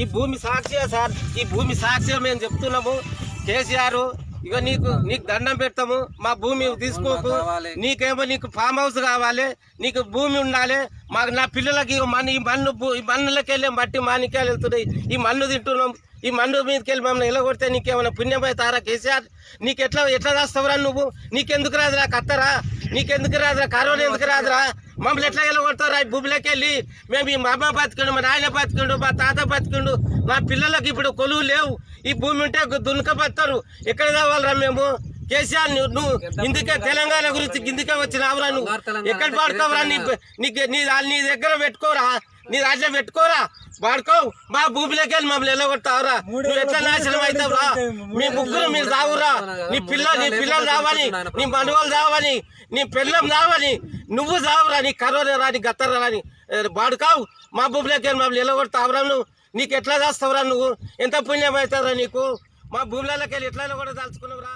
ఈ భూమి సాక్షిగా సార్, ఈ భూమి సాక్షిగా మేము చెప్తున్నాము. కేసీఆర్ ఇక నీకు దండం పెడతాము, మా భూమి తీసుకోకు, నీకేమో నీకు ఫామ్ హౌస్ కావాలి, నీకు భూమి ఉండాలి. మాకు నా పిల్లలకి ఈ మన్నులకి వెళ్ళే మట్టి మాణిక్యాలు వెళ్తున్నాయి, ఈ మన్ను తింటున్నాం. ఈ మన్ను మీదకి వెళ్ళి మమ్మల్ని ఎలగొడితే నీకేమైనా పుణ్యమవుతారా కేసీఆర్? నీకు ఎట్లా రాస్తావురా నువ్వు? నీకెందుకు రాదురా కత్తరా? నీకెందుకు రాదురా కరోనా? ఎందుకు రాదురా? మమ్మల్ని ఎట్లా ఎలగొడతారా? ఈ భూమిలోకి వెళ్ళి మేము ఈ మా అమ్మ బతికిండు, మా నాయన బతికిండు, మా తాత బతికిండు, మా పిల్లలకి ఇప్పుడు కొలువు లేవు. ఈ భూమి ఉంటే దున్నుకపోతారు. ఎక్కడ కావాలరా మేము? కేసీఆర్ నువ్వు ఇందుకే తెలంగాణ గురించి ఇందుకే వచ్చినావురా? నువ్వు ఎక్కడ పాడుకోవరా? నీ దగ్గర పెట్టుకోరా, నీ దాంట్లో పెట్టుకోరా, వాడుకోవు. మా భూమిలోకి వెళ్ళి మమ్మల్ని ఎల్లగొట్టావురా? నువ్వు ఎట్లా నాశనం అవుతావురా? మీ ముగ్గురు మీరు రావురా? నీ పిల్లలు రావని, నీ మనవాళ్ళు రావని, నీ పిల్లం రావని, నువ్వు రావురా? నీ కరోనా రాని గత్తర రాని వాడుకావు. మా భూమిలోకి వెళ్ళి మమ్మల్ని ఎల్లగొడతావురా? నువ్వు నీకు ఎట్లా చేస్తావురా? నువ్వు ఎంత పుణ్యం అవుతావురా నీకు? మా భూములకి వెళ్ళి ఎట్లా కూడా తలుచుకున్నావురా?